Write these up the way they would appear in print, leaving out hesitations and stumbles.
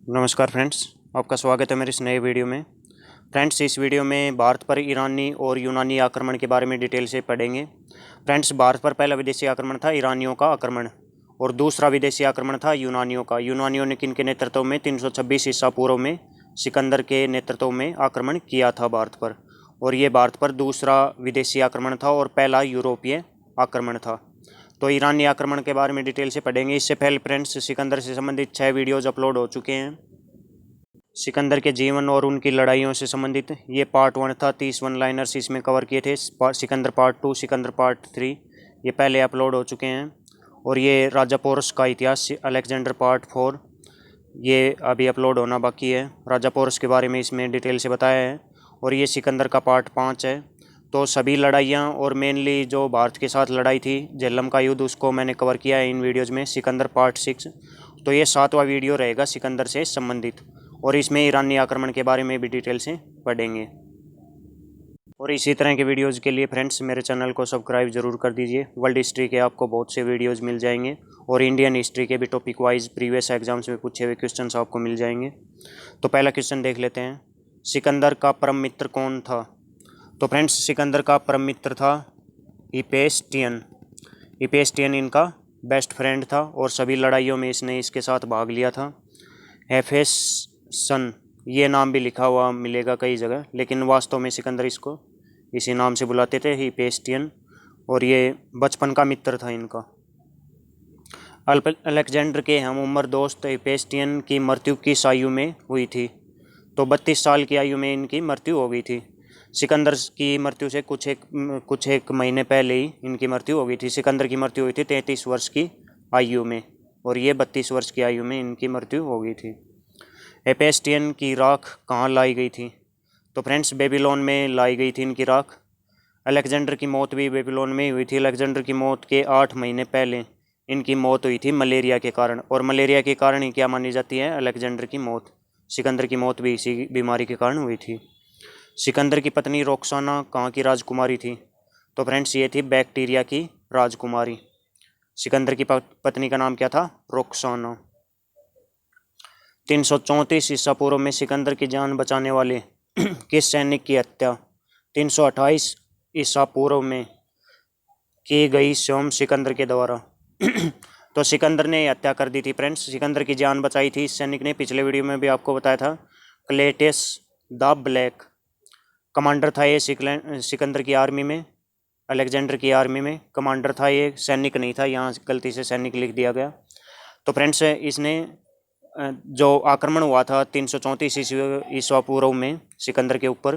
नमस्कार फ्रेंड्स, आपका स्वागत है मेरे इस नए वीडियो में। फ्रेंड्स, इस वीडियो में भारत पर ईरानी और यूनानी आक्रमण के बारे में डिटेल से पढ़ेंगे। फ्रेंड्स, भारत पर पहला विदेशी आक्रमण था ईरानियों का आक्रमण और दूसरा विदेशी आक्रमण था यूनानियों का। यूनानियों ने किन के नेतृत्व में 326 ईसा पूर्व में सिकंदर के नेतृत्व में आक्रमण किया था भारत पर, और ये भारत पर दूसरा विदेशी आक्रमण था और पहला यूरोपीय आक्रमण था। तो ईरानी आक्रमण के बारे में डिटेल से पढ़ेंगे। इससे पहले फ्रेंड्स, सिकंदर से संबंधित 6 वीडियोज़ अपलोड हो चुके हैं। सिकंदर के जीवन और उनकी लड़ाइयों से संबंधित ये पार्ट 1 था। 30 वन लाइनर्स इसमें कवर किए थे। सिकंदर पार्ट 2, सिकंदर पार्ट 3 ये पहले अपलोड हो चुके हैं। और ये राजा पोरस का इतिहास अलेक्जेंडर पार्ट 4 ये अभी अपलोड होना बाकी है। राजा पोरस के बारे में इसमें डिटेल से बताया है। और ये सिकंदर का पार्ट 5 है। तो सभी लड़ाइयाँ और मेनली जो भारत के साथ लड़ाई थी झेलम का युद्ध, उसको मैंने कवर किया है इन वीडियोज़ में। सिकंदर पार्ट 6, तो ये 7वां वीडियो रहेगा सिकंदर से संबंधित, और इसमें ईरानी आक्रमण के बारे में भी डिटेल से पढ़ेंगे। और इसी तरह के वीडियोज़ के लिए फ्रेंड्स मेरे चैनल को सब्सक्राइब जरूर कर दीजिए। वर्ल्ड हिस्ट्री के आपको बहुत से वीडियोज़ मिल जाएंगे और इंडियन हिस्ट्री के भी टॉपिक वाइज प्रीवियस एग्जाम्स में पूछे हुए क्वेश्चंस आपको मिल जाएंगे। तो पहला क्वेश्चन देख लेते हैं, सिकंदर का परम मित्र कौन था? तो फ्रेंड्स, सिकंदर का परम मित्र था हिपेस्टियन। हिपेस्टियन इनका बेस्ट फ्रेंड था और सभी लड़ाइयों में इसने इसके साथ भाग लिया था। हेफेसन, ये नाम भी लिखा हुआ मिलेगा कई जगह, लेकिन वास्तव में सिकंदर इसको इसी नाम से बुलाते थे, हिपेस्टियन। और ये बचपन का मित्र था इनका। अलेक्जेंडर के हम उम्र दोस्त हिपेस्टियन की मृत्यु किस आयु में हुई थी? तो 32 साल की आयु में इनकी मृत्यु हो गई थी। सिकंदर की मृत्यु से कुछ एक महीने पहले ही इनकी मृत्यु हो गई थी। सिकंदर की मृत्यु हुई थी 33 वर्ष की आयु में और ये 32 वर्ष की आयु में इनकी मृत्यु हो गई थी। हेपेस्टियन की राख कहाँ लाई गई थी? तो फ्रेंड्स, बेबीलोन में लाई गई थी इनकी राख। अलेक्जेंडर की मौत भी बेबीलोन में ही हुई थी। अलेक्जेंडर की मौत के 8 महीने पहले इनकी मौत हुई थी मलेरिया के कारण, और मलेरिया के कारण ही क्या मानी जाती है? अलेक्जेंडर की मौत। सिकंदर की मौत भी इसी बीमारी के कारण हुई थी। सिकंदर की पत्नी रोक्साना कहाँ की राजकुमारी थी? तो फ्रेंड्स, ये थी बैक्टीरिया की राजकुमारी। सिकंदर की पत्नी का नाम क्या था? रोक्साना। 334 ईसा पूर्व में सिकंदर की जान बचाने वाले किस सैनिक की हत्या 328 ईसा पूर्व में की गई स्वयं सिकंदर के द्वारा? तो सिकंदर ने हत्या कर दी थी फ्रेंड्स। सिकंदर की जान बचाई थी इस सैनिक ने। पिछले वीडियो में भी आपको बताया था, क्लेटस द ब्लैक कमांडर था ये सिकंदर की आर्मी में, अलेक्जेंडर की आर्मी में कमांडर था ये, सैनिक नहीं था। यहाँ गलती से सैनिक लिख दिया गया। तो फ्रेंड्स, इसने जो आक्रमण हुआ था 334 ईसा पूर्व में सिकंदर के ऊपर,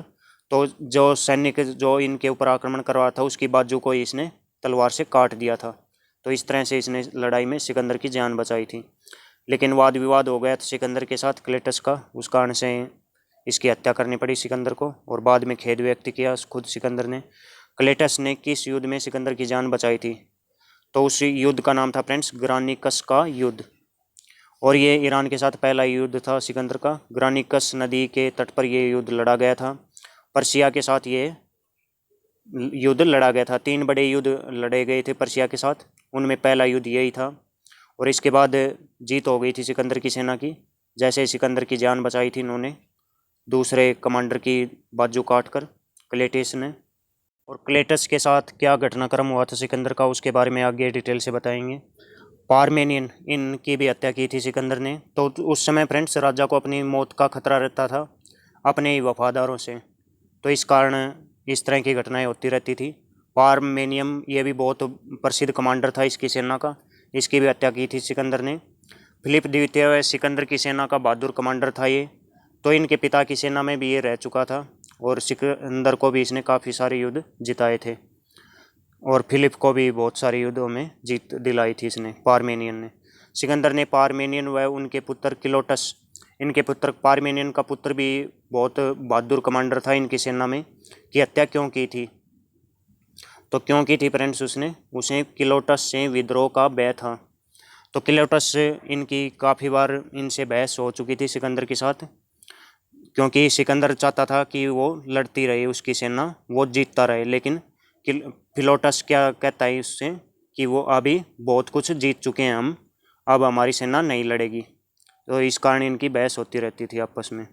तो जो सैनिक जो इनके ऊपर आक्रमण कर रहा था उसकी बाजू को इसने तलवार से काट दिया था। तो इस तरह से इसने लड़ाई में सिकंदर की जान बचाई थी। लेकिन वाद विवाद हो गया था सिकंदर के साथ क्लेटस का, उस कारण से इसकी हत्या करनी पड़ी सिकंदर को, और बाद में खेद व्यक्त किया खुद सिकंदर ने। क्लेटस ने किस युद्ध में सिकंदर की जान बचाई थी? तो उस युद्ध का नाम था फ्रेंड्स ग्रानिकस का युद्ध, और ये ईरान के साथ पहला युद्ध था सिकंदर का। ग्रानिकस नदी के तट पर यह युद्ध लड़ा गया था। पर्सिया के साथ ये युद्ध लड़ा गया था। 3 बड़े युद्ध लड़े गए थे पर्सिया के साथ, उनमें पहला युद्ध यही था। और इसके बाद जीत हो गई थी सिकंदर की सेना की। जैसे सिकंदर की जान बचाई थी इन्होंने दूसरे कमांडर की बाजू काट कर, क्लेटस ने। और क्लेटस के साथ क्या घटनाक्रम हुआ था सिकंदर का, उसके बारे में आगे डिटेल से बताएंगे। पारमेनियन, इनकी भी हत्या की थी सिकंदर ने। तो उस समय फ्रेंड्स, राजा को अपनी मौत का खतरा रहता था अपने ही वफादारों से, तो इस कारण इस तरह की घटनाएं होती रहती थी। पारमेनियम ये भी बहुत प्रसिद्ध कमांडर था इसकी सेना का, इसकी भी हत्या की थी सिकंदर ने। फिलिप द्वितीय सिकंदर की सेना का बहादुर कमांडर था ये, तो इनके पिता की सेना में भी ये रह चुका था, और सिकंदर को भी इसने काफ़ी सारे युद्ध जिताए थे, और फिलिप को भी बहुत सारे युद्धों में जीत दिलाई थी इसने, पारमेनियन ने। सिकंदर ने पारमेनियन व उनके पुत्र किलोटस, इनके पुत्र पारमेनियन का पुत्र भी बहुत बहादुर कमांडर था इनकी सेना में, की हत्या क्यों की थी? तो क्यों की थी फ्रेंड्स? उसे किलोटस से विद्रोह का भय था। तो किलोटस से इनकी काफ़ी बार इनसे बहस हो चुकी थी सिकंदर के साथ, क्योंकि सिकंदर चाहता था कि वो लड़ती रहे, उसकी सेना वो जीतता रहे। लेकिन फिलोटस क्या कहता है उससे कि वो अभी बहुत कुछ जीत चुके हैं हम, अब हमारी सेना नहीं लड़ेगी। तो इस कारण इनकी बहस होती रहती थी आपस में।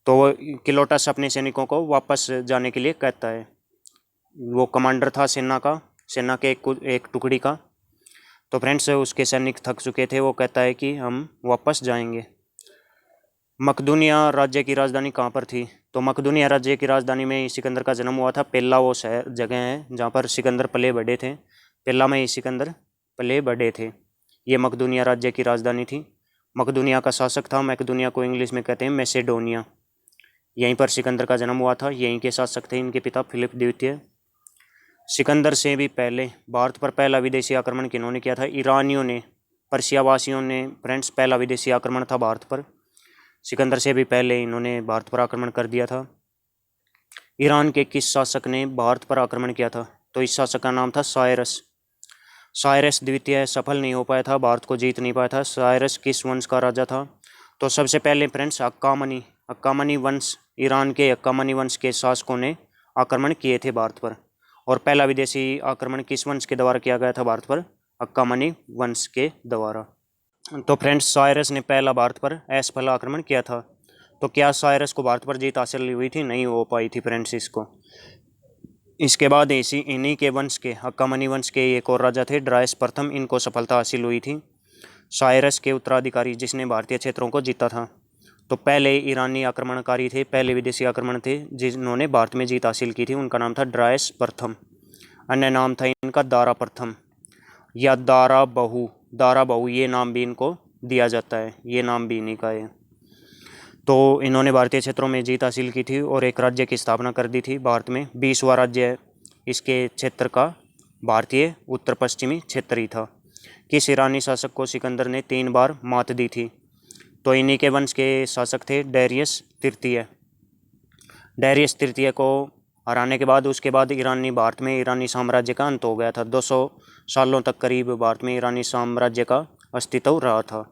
तो वो किलोटस अपने सैनिकों को वापस जाने के लिए कहता है। वो कमांडर था सेना के एक टुकड़ी का। तो फ्रेंड्स उसके सैनिक थक चुके थे, वो कहता है कि हम वापस जाएंगे। मकदूनिया राज्य की राजधानी कहाँ पर थी? तो मकदूनिया राज्य की राजधानी में सिकंदर का जन्म हुआ था। पेल्ला वो शहर जगह है जहाँ पर सिकंदर पले बढ़े थे। पेल्ला में सिकंदर पले बढ़े थे। ये मकदूनिया राज्य की राजधानी थी। मकदूनिया का शासक था, मकदूनिया को इंग्लिश में कहते हैं मैसेडोनिया। यहीं पर सिकंदर का जन्म हुआ था, यहीं के शासक थे इनके पिता फिलिप द्वितीय। सिकंदर से भी पहले भारत पर पहला विदेशी आक्रमण किन्होंने किया था? ईरानियों ने, पर्शियावासियों ने फ्रेंड्स पहला विदेशी आक्रमण था भारत पर। सिकंदर से भी पहले इन्होंने भारत पर आक्रमण कर दिया था। ईरान के किस शासक ने भारत पर आक्रमण किया था? तो इस शासक का नाम था साइरस। साइरस द्वितीय सफल नहीं हो पाया था, भारत को जीत नहीं पाया था। साइरस किस वंश का राजा था? तो सबसे पहले फ्रेंड्स अक्कामनी वंश, ईरान के अक्कामनी वंश के शासकों ने आक्रमण किए थे भारत पर। और पहला विदेशी आक्रमण किस वंश के द्वारा किया गया था भारत पर? अक्कामनी वंश के द्वारा। तो फ्रेंड्स साइरस ने पहला भारत पर असफल आक्रमण किया था। तो क्या साइरस को भारत पर जीत हासिल हुई थी? नहीं हो पाई थी फ्रेंड्स इसको। इसके बाद इन्हीं के वंश के, अक्कामनी वंश के एक और राजा थे ड्रायस प्रथम, इनको सफलता हासिल हुई थी। साइरस के उत्तराधिकारी जिसने भारतीय क्षेत्रों को जीता था। तो पहले ईरानी आक्रमणकारी थे, पहले विदेशी आक्रमण थे जिन्होंने भारत में जीत हासिल की थी, उनका नाम था ड्रायस प्रथम। अन्य नाम था इनका दारा प्रथम या दारा बहु, ये नाम भी इनको दिया जाता है, ये नाम भी इन्हीं का है। तो इन्होंने भारतीय क्षेत्रों में जीत हासिल की थी और एक राज्य की स्थापना कर दी थी भारत में। 20वां राज्य इसके क्षेत्र का भारतीय उत्तर पश्चिमी क्षेत्र ही था। किस ईरानी शासक को सिकंदर ने 3 बार मात दी थी? तो इन्हीं के वंश के शासक थे डैरियस तृतीय। डैरियस तृतीय को हराने के बाद उसके बाद भारत में ईरानी साम्राज्य का अंत हो गया था। 200 सालों तक करीब भारत में ईरानी साम्राज्य का अस्तित्व रहा था।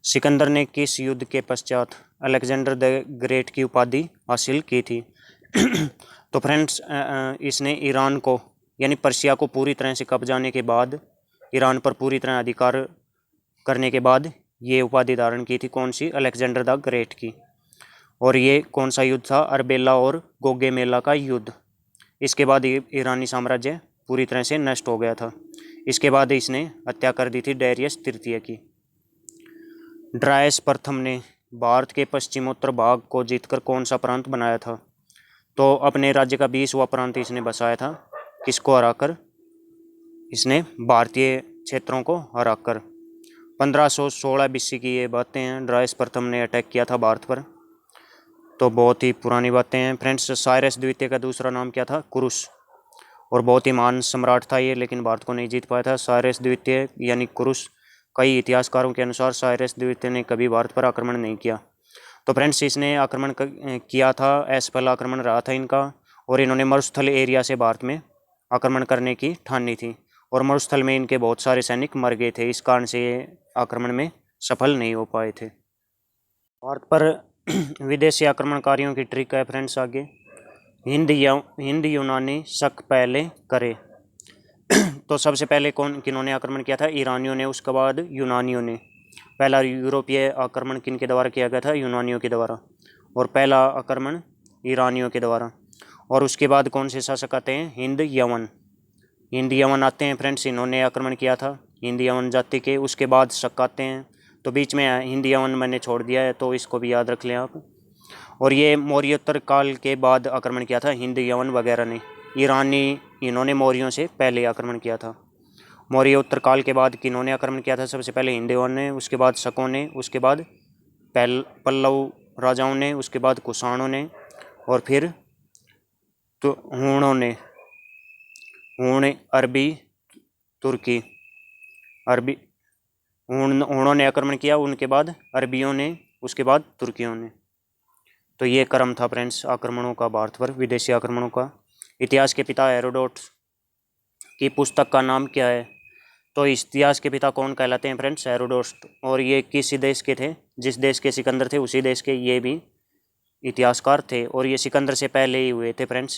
सिकंदर ने किस युद्ध के पश्चात अलेक्जेंडर द ग्रेट की उपाधि हासिल की थी? तो फ्रेंड्स इसने ईरान को यानी पर्शिया को पूरी तरह से कब्जाने के बाद, ईरान पर पूरी तरह अधिकार करने के बाद ये उपाधि धारण की थी। कौन सी? अलेक्जेंडर द ग्रेट की। और ये कौन सा युद्ध था? अर्बेला और गोगेमेला का युद्ध। इसके बाद ईरानी साम्राज्य पूरी तरह से नष्ट हो गया था। इसके बाद इसने हत्या कर दी थी डैरियस तृतीय की। ड्रायस प्रथम ने भारत के पश्चिमोत्तर भाग को जीतकर कौन सा प्रांत बनाया था? तो अपने राज्य का 20वां प्रांत इसने बसाया था। किसको हराकर? इसने भारतीय क्षेत्रों को हराकर। 1516 BC की ये बातें हैं। ड्रायस प्रथम ने अटैक किया था भारत पर। तो बहुत ही पुरानी बातें हैं फ्रेंड्स। साइरस द्वितीय का दूसरा नाम क्या था? कुरुस। और बहुत ही महान सम्राट था ये, लेकिन भारत को नहीं जीत पाया था। साइरस द्वितीय यानी कुरुस। कई इतिहासकारों के अनुसार साइरस द्वितीय ने कभी भारत पर आक्रमण नहीं किया। तो फ्रेंड्स इसने आक्रमण किया था, असफल आक्रमण रहा था इनका। और इन्होंने मरुस्थल एरिया से भारत में आक्रमण करने की ठानी थी। और मरुस्थल में इनके बहुत सारे सैनिक मर गए थे, इस कारण से ये आक्रमण में सफल नहीं हो पाए थे। भारत पर विदेशी आक्रमणकारियों की ट्रिक है फ्रेंड्स आगे। हिंद यूनानी शक पहले करे। तो सबसे पहले किन्होंने आक्रमण किया था? ईरानियों ने। उसके बाद यूनानियों ने। पहला यूरोपीय आक्रमण किन के द्वारा किया गया था? यूनानियों के द्वारा। और पहला आक्रमण ईरानियों के द्वारा। और उसके बाद कौन से शासक आते हैं? हिंद यवन आते हैं फ्रेंड्स, इन्होंने आक्रमण किया था हिंद यवन जाति के। उसके बाद शक आते हैं। तो बीच में हिंद यवन मैंने छोड़ दिया है, तो इसको भी याद रख लें आप। और ये मौर्योत्तर काल के बाद आक्रमण किया था हिंद यवन वगैरह ने। ईरानी इन्होंने मौर्यों से पहले आक्रमण किया था। मौर्योत्तर काल के बाद किन्होंने आक्रमण किया था? सबसे पहले हिंद यवन ने, उसके बाद शकों ने, उसके बाद पल्लव राजाओं ने, उसके बाद कुषाणों ने, और फिर तो हूण अरबी तुर्की हूणों ने आक्रमण किया, उनके बाद अरबियों ने, उसके बाद तुर्कियों ने। तो ये क्रम था फ्रेंड्स आक्रमणों का भारत पर, विदेशी आक्रमणों का। इतिहास के पिता हेरोडोट की पुस्तक का नाम क्या है? तो इतिहास के पिता कौन कहलाते हैं फ्रेंड्स? हेरोडोट। और ये किस देश के थे? जिस देश के सिकंदर थे उसी देश के ये भी इतिहासकार थे। और ये सिकंदर से पहले ही हुए थे फ्रेंड्स।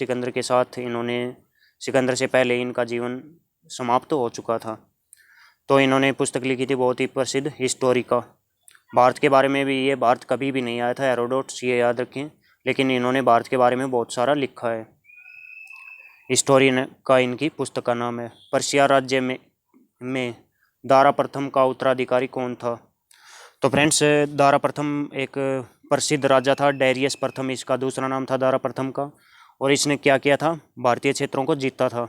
सिकंदर से पहले इनका जीवन समाप्त हो चुका था। तो इन्होंने पुस्तक लिखी थी बहुत ही प्रसिद्ध हिस्टोरिका। भारत के बारे में भी, ये भारत कभी भी नहीं आया था हेरोडोटस, ये याद रखें, लेकिन इन्होंने भारत के बारे में बहुत सारा लिखा है। हिस्टोरियन का इनकी पुस्तक का नाम है। पर्शिया राज्य में दारा प्रथम का उत्तराधिकारी कौन था? तो फ्रेंड्स, दारा प्रथम एक प्रसिद्ध राजा था, डेरियस प्रथम इसका दूसरा नाम था दारा प्रथम का। और इसने क्या किया था? भारतीय क्षेत्रों को जीता था।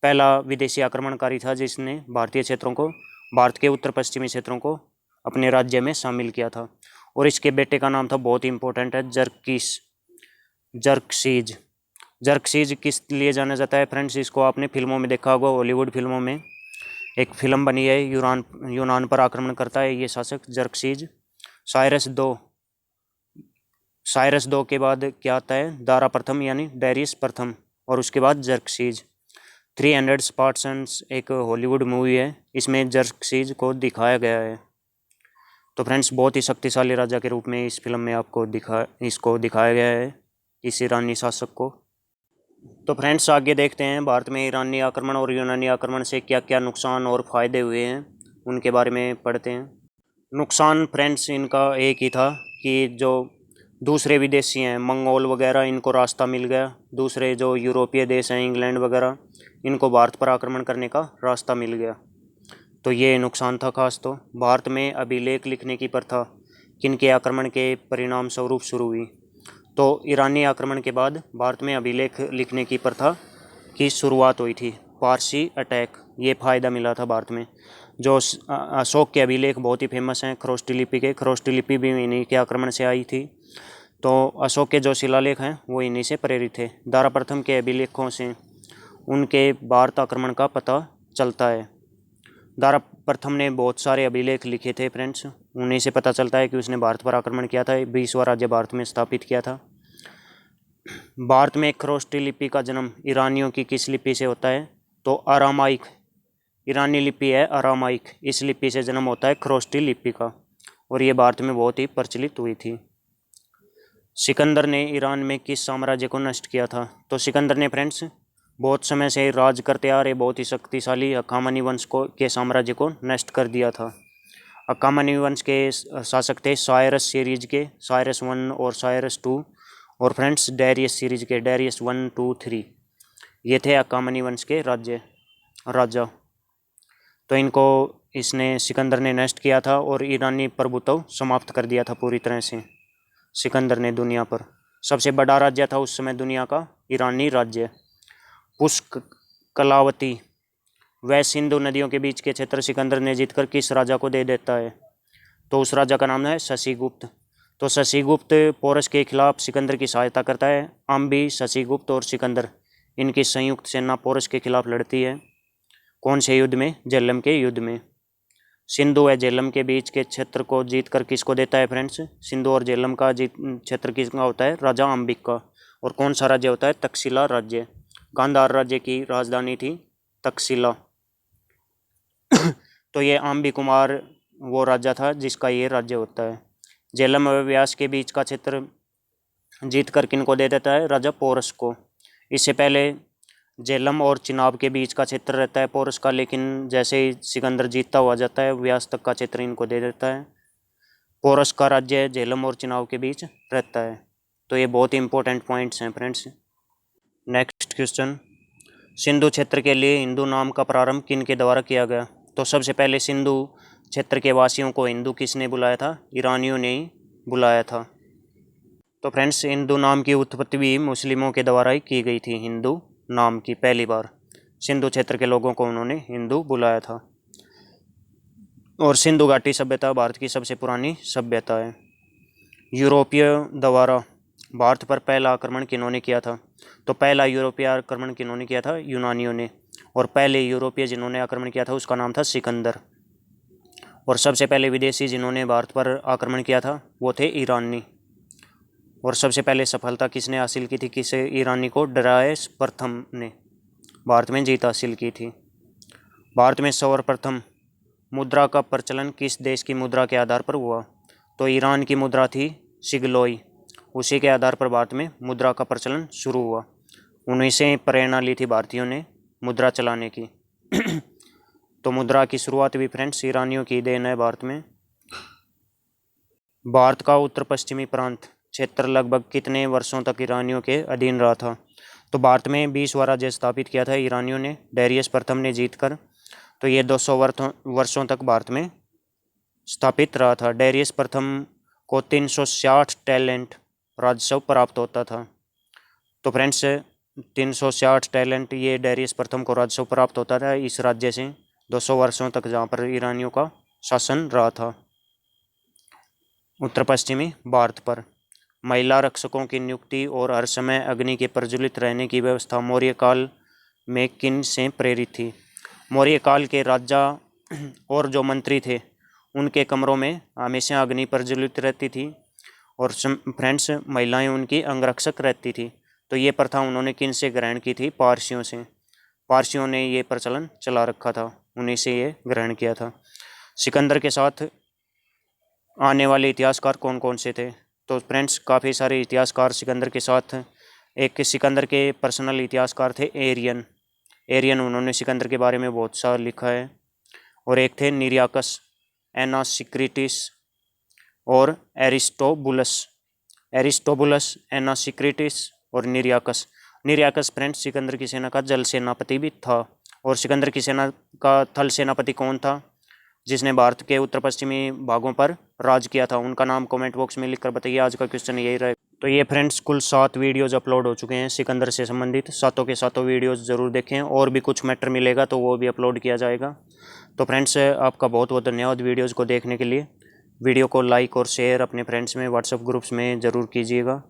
पहला विदेशी आक्रमणकारी था जिसने भारतीय क्षेत्रों को, भारत के उत्तर पश्चिमी क्षेत्रों को अपने राज्य में शामिल किया था। और इसके बेटे का नाम था, बहुत ही इंपॉर्टेंट है, जर्कसीज। जर्कसीज किस लिए जाना जाता है फ्रेंड्स? इसको आपने फिल्मों में देखा होगा, हॉलीवुड फिल्मों में एक फिल्म बनी है, यूनान पर आक्रमण करता है ये शासक जर्कसीज। साइरस दो के बाद क्या आता है? दारा प्रथम यानी डेरियस प्रथम, और उसके बाद जर्कसीज। 300 स्पार्टन्स एक हॉलीवुड मूवी है, इसमें जर्कसीज को दिखाया गया है। तो फ्रेंड्स, बहुत ही शक्तिशाली राजा के रूप में इस फिल्म में आपको इसको दिखाया गया है, इस ईरानी शासक को। तो फ्रेंड्स, आगे देखते हैं भारत में ईरानी आक्रमण और यूनानी आक्रमण से क्या क्या नुकसान और फ़ायदे हुए हैं, उनके बारे में पढ़ते हैं। नुकसान फ्रेंड्स इनका एक ही था कि जो दूसरे विदेशी हैं, मंगोल वगैरह, इनको रास्ता मिल गया। दूसरे जो यूरोपीय देश हैं, इंग्लैंड वगैरह, इनको भारत पर आक्रमण करने का रास्ता मिल गया। तो ये नुकसान था खास। तो भारत में अभिलेख लिखने की प्रथा किनके आक्रमण के परिणाम स्वरूप शुरू हुई? तो ईरानी आक्रमण के बाद भारत में अभिलेख लिखने की प्रथा की शुरुआत हुई थी। पारसी अटैक, ये फ़ायदा मिला था भारत में। जो अशोक के अभिलेख बहुत ही फेमस हैं, खरोष्टी लिपि के, खरोष्टी लिपि भी इन्हीं के आक्रमण से आई थी। तो अशोक के जो शिलालेख हैं वो इन्हीं से प्रेरित थे। दारा प्रथम के अभिलेखों से उनके भारत आक्रमण का पता चलता है। दारा प्रथम ने बहुत सारे अभिलेख लिखे थे फ्रेंड्स, उन्हीं से पता चलता है कि उसने भारत पर आक्रमण किया था, 20वां राज्य भारत में स्थापित किया था। भारत में खरोष्टी लिपि का जन्म ईरानियों की किस लिपि से होता है? तो अरामाइक, ईरानी लिपि है अरामाइक, इस लिपि से जन्म होता है खरोष्टी लिपि का, और ये भारत में बहुत ही प्रचलित हुई थी। सिकंदर ने ईरान में किस साम्राज्य को नष्ट किया था? तो सिकंदर ने फ्रेंड्स बहुत समय से राज करते आ रहे बहुत ही शक्तिशाली अखामनी वंश के साम्राज्य को नष्ट कर दिया था। अखामनी वंश के शासक थे साइरस सीरीज के, साइरस 1 और साइरस 2, और फ्रेंड्स डेरियस सीरीज के, डेरियस 1, 2, 3, ये थे अखामनी वंश के राजा। तो इनको इसने सिकंदर ने नष्ट किया था और ईरानी प्रभुत्व समाप्त कर दिया था पूरी तरह से सिकंदर ने दुनिया पर। सबसे बड़ा राज्य था उस समय दुनिया का ईरानी राज्य। पुष्क, कलावती व सिंधु नदियों के बीच के क्षेत्र सिकंदर ने जीतकर किस राजा को दे देता है? तो उस राजा का नाम है शशिगुप्त। तो शशिगुप्त पोरस के खिलाफ सिकंदर की सहायता करता है। अम्बी, शशिगुप्त और सिकंदर, इनकी संयुक्त सेना पोरस के खिलाफ लड़ती है। कौन से युद्ध में? झेलम के युद्ध में। सिंधु व झेलम के बीच के क्षेत्र को जीतकर किसको देता है फ्रेंड्स? सिंधु और झेलम का क्षेत्र किसका होता है? राजा अम्बिक का। और कौन सा राज्य होता है? तक्षशिला राज्य। गांधार राज्य की राजधानी थी तक्षशिला। तो ये अम्बी कुमार वो राजा था जिसका ये राज्य होता है। झेलम व व्यास के बीच का क्षेत्र जीतकर किनको दे देता है? राजा पोरस को। इससे पहले झेलम और चिनाब के बीच का क्षेत्र रहता है पोरस का, लेकिन जैसे ही सिकंदर जीतता हुआ जाता है व्यास तक का क्षेत्र इनको दे देता है। पोरस का राज्य झेलम और चिनाब के बीच रहता है। तो ये बहुत ही इंपॉर्टेंट पॉइंट्स हैं फ्रेंड्स। नेक्स्ट क्वेश्चन, सिंधु क्षेत्र के लिए हिंदू नाम का प्रारंभ किन के द्वारा किया गया? तो सबसे पहले सिंधु क्षेत्र के वासियों को हिंदू किसने बुलाया था? ईरानियों ने ही बुलाया था। तो फ्रेंड्स, हिंदू नाम की उत्पत्ति भी मुस्लिमों के द्वारा ही की गई थी। हिंदू नाम की पहली बार सिंधु क्षेत्र के लोगों को उन्होंने हिंदू बुलाया था। और सिंधु घाटी सभ्यता भारत की सबसे पुरानी सभ्यता है। यूरोपीय द्वारा भारत पर पहला आक्रमण किन्होंने किया था? तो पहला यूरोपीय आक्रमण किन्होंने किया था? यूनानियों ने। और पहले यूरोपीय जिन्होंने आक्रमण किया था उसका नाम था सिकंदर। और सबसे पहले विदेशी जिन्होंने भारत पर आक्रमण किया था वो थे ईरानी। और सबसे पहले सफलता किसने हासिल की थी? किसे? ईरानी को डरायस प्रथम ने भारत में जीत हासिल की थी। भारत में सर्वप्रथम मुद्रा का प्रचलन किस देश की मुद्रा के आधार पर हुआ? तो ईरान की मुद्रा थी सिगलोई, उसी के आधार पर भारत में मुद्रा का प्रचलन शुरू हुआ। उन्हीं से प्रेरणा ली थी भारतीयों ने मुद्रा चलाने की। तो मुद्रा की शुरुआत भी फ्रेंड्स ईरानियों की देन है भारत में। भारत का उत्तर पश्चिमी प्रांत क्षेत्र लगभग कितने वर्षों तक ईरानियों के अधीन रहा था? तो भारत में 20वां राज्य स्थापित किया था ईरानियों ने, डेरियस प्रथम ने जीतकर। तो ये 200 वर्षों तक भारत में स्थापित रहा था। डेरियस प्रथम को 360 टैलेंट राजस्व प्राप्त होता था। तो फ्रेंड्स 360 टैलेंट ये डेरियस प्रथम को राजस्व प्राप्त होता था इस राज्य से 200 वर्षों तक, जहाँ पर ईरानियों का शासन रहा था उत्तर पश्चिमी भारत पर। महिला रक्षकों की नियुक्ति और हर समय अग्नि के प्रज्वलित रहने की व्यवस्था मौर्य काल में किन से प्रेरित थी? मौर्य काल के राजा और जो मंत्री थे उनके कमरों में हमेशा अग्नि प्रज्वलित रहती थी और फ्रेंड्स महिलाएं उनकी अंगरक्षक रहती थी। तो ये प्रथा उन्होंने किन से ग्रहण की थी? पारसियों से। पारसियों ने ये प्रचलन चला रखा था, उन्हीं से ये ग्रहण किया था। सिकंदर के साथ आने वाले इतिहासकार कौन कौन से थे? तो फ्रेंड्स काफ़ी सारे इतिहासकार सिकंदर के साथ। एक सिकंदर के पर्सनल इतिहासकार थे एरियन, उन्होंने सिकंदर के बारे में बहुत सा लिखा है। और एक थे निरियाकस, एनासिक्रिटिस और एरिस्टोबुलस, एनासिक्रिटिस और निरियाकस फ्रेंड्स सिकंदर की सेना का जल सेनापति भी था। और सिकंदर की सेना का थल सेनापति कौन था जिसने भारत के उत्तर पश्चिमी भागों पर राज किया था? उनका नाम कमेंट बॉक्स में लिखकर बताइए। आज का क्वेश्चन यही रहे। तो ये फ्रेंड्स कुल 7 वीडियोज़ अपलोड हो चुके हैं सिकंदर से संबंधित। सातों के सातों वीडियोज़ ज़रूर देखें, और भी कुछ मैटर मिलेगा तो वो भी अपलोड किया जाएगा। तो फ्रेंड्स आपका बहुत बहुत धन्यवाद वीडियोज़ को देखने के लिए। वीडियो को लाइक और शेयर अपने फ्रेंड्स में, व्हाट्सएप ग्रुप्स में ज़रूर कीजिएगा।